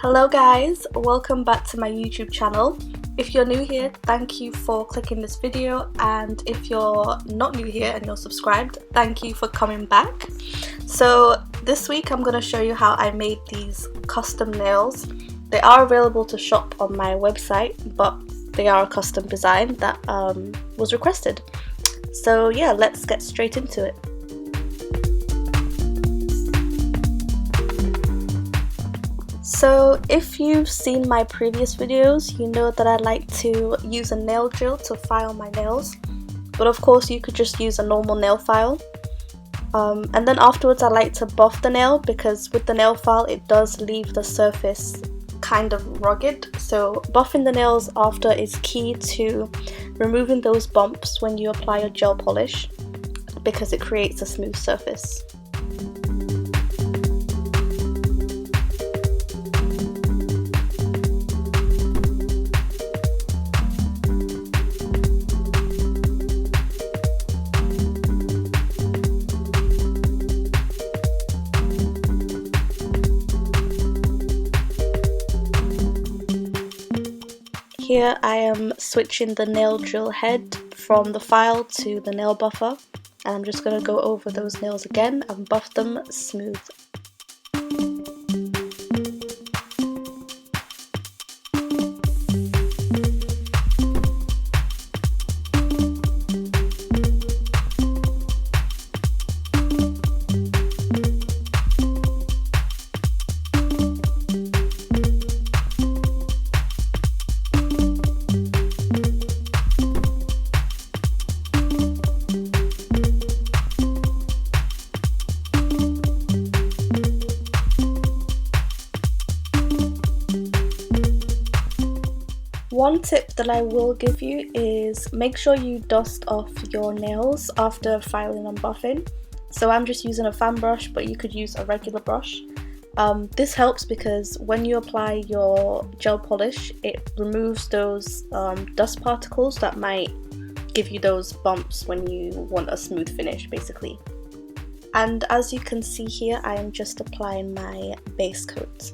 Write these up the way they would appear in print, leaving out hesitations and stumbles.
Hello guys, welcome back to my YouTube channel. If you're new here, thank you for clicking this video, and if you're not new here and you're subscribed, thank you for coming back. So this week I'm going to show you how I made these custom nails. They are available to shop on my website, but they are a custom design that was requested. So yeah, let's get straight into it. So if you've seen my previous videos, you know that I like to use a nail drill to file my nails, but of course you could just use a normal nail file. And then afterwards I like to buff the nail, because with the nail file it does leave the surface kind of rugged, so buffing the nails after is key to removing those bumps when you apply your gel polish, because it creates a smooth surface. Here I am switching the nail drill head from the file to the nail buffer, and I'm just going to go over those nails again and buff them smooth. One tip that I will give you is make sure you dust off your nails after filing and buffing. So I'm just using a fan brush, but you could use a regular brush. This helps because when you apply your gel polish, it removes those dust particles that might give you those bumps when you want a smooth finish, basically. And as you can see here, I am just applying my base coat.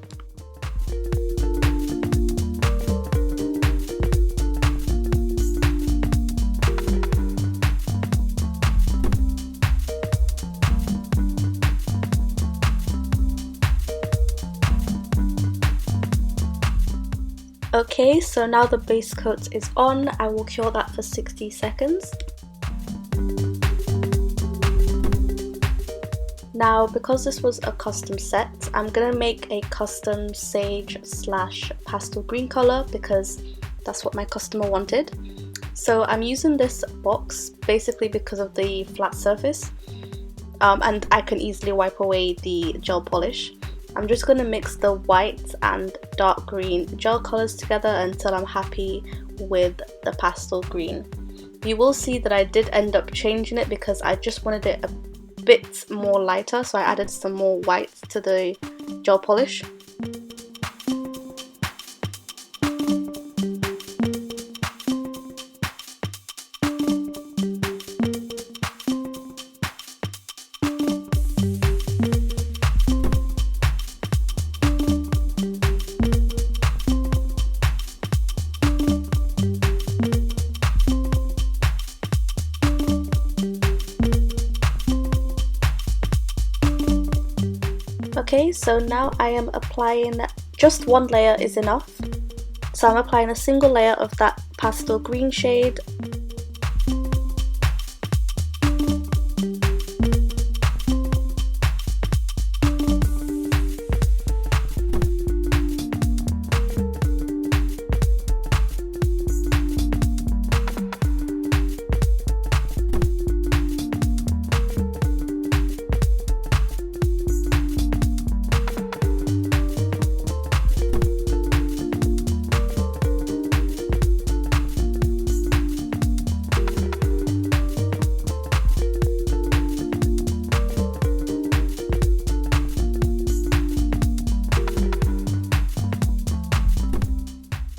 Okay, so now the base coat is on. I will cure that for 60 seconds. Now, because this was a custom set, I'm gonna make a custom sage / pastel green color, because that's what my customer wanted. So I'm using this box basically because of the flat surface, and I can easily wipe away the gel polish. I'm just going to mix the white and dark green gel colors together until I'm happy with the pastel green. You will see that I did end up changing it because I just wanted it a bit more lighter, so I added some more white to the gel polish. Okay, so now I am applying, just one layer is enough. So I'm applying a single layer of that pastel green shade.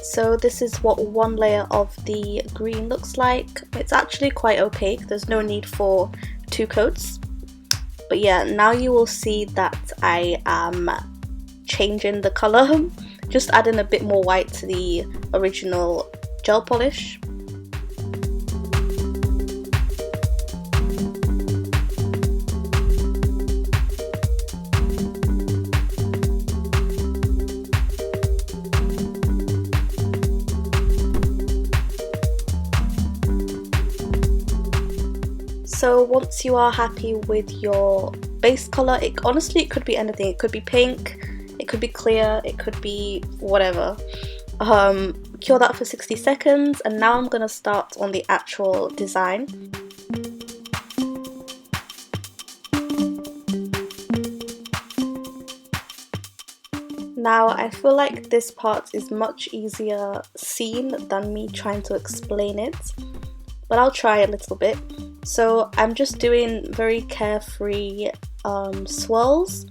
So this is what one layer of the green looks like. It's actually quite opaque, there's no need for two coats. But yeah, now you will see that I am changing the colour just adding a bit more white to the original gel polish. So once you are happy with your base colour, honestly it could be anything. It could be pink, it could be clear, it could be whatever. Cure that for 60 seconds, and now I'm going to start on the actual design. Now I feel like this part is much easier seen than me trying to explain it, but I'll try a little bit. So I'm just doing very carefree swirls,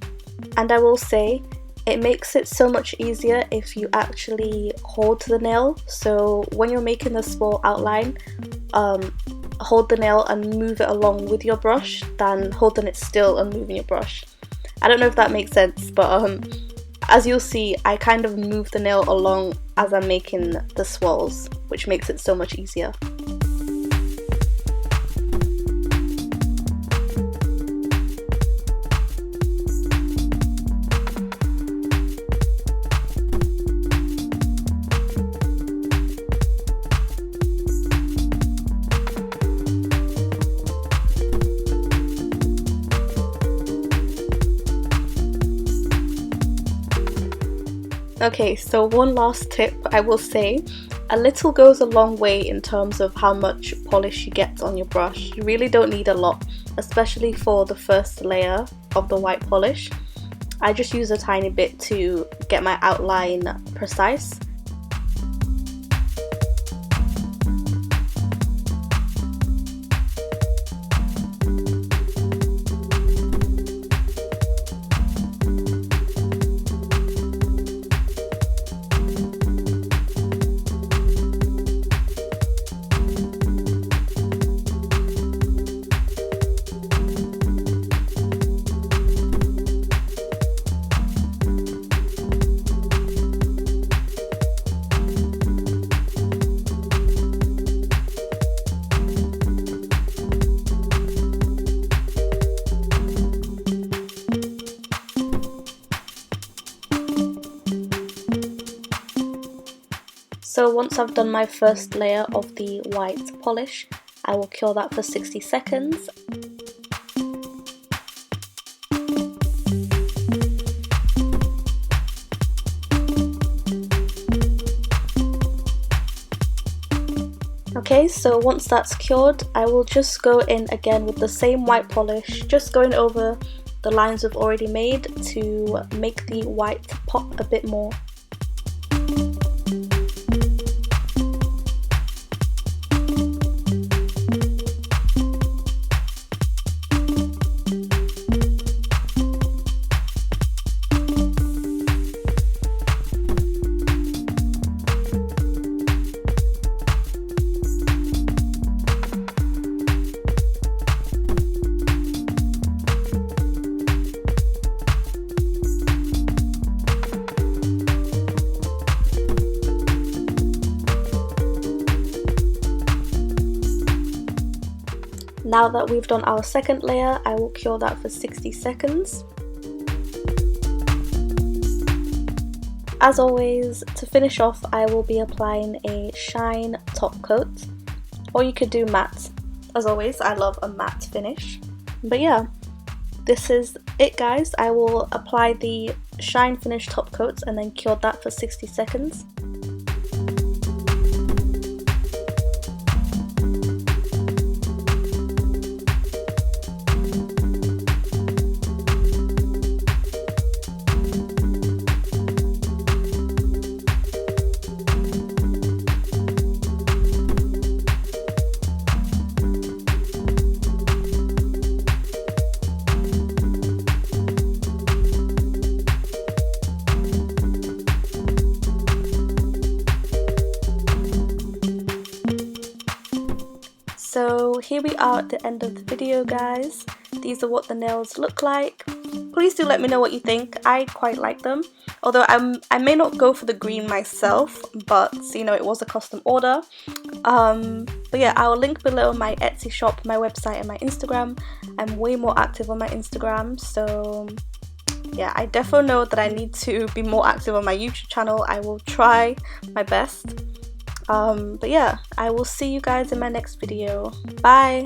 and I will say it makes it so much easier if you actually hold the nail. So when you're making the swirl outline, hold the nail and move it along with your brush than holding it still and moving your brush. I don't know if that makes sense, but as you'll see, I kind of move the nail along as I'm making the swirls, which makes it so much easier. Okay, so one last tip I will say, a little goes a long way in terms of how much polish you get on your brush. You really don't need a lot, especially for the first layer of the white polish. I just use a tiny bit to get my outline precise. So once I've done my first layer of the white polish, I will cure that for 60 seconds. Okay, so once that's cured, I will just go in again with the same white polish, just going over the lines we've already made to make the white pop a bit more. Now that we've done our second layer, I will cure that for 60 seconds. As always, to finish off, I will be applying a shine top coat, or you could do matte. As always, I love a matte finish. But yeah, this is it guys. I will apply the shine finish top coat and then cure that for 60 seconds. So here we are at the end of the video guys. These are what the nails look like. please do let me know what you think. I quite like them, although I may not go for the green myself, but you know, it was a custom order. But yeah, I will link below my Etsy shop, my website, and my Instagram. I'm way more active on my Instagram, so yeah, I definitely know that I need to be more active on my YouTube channel. I will try my best. But yeah, I will see you guys in my next video. Bye!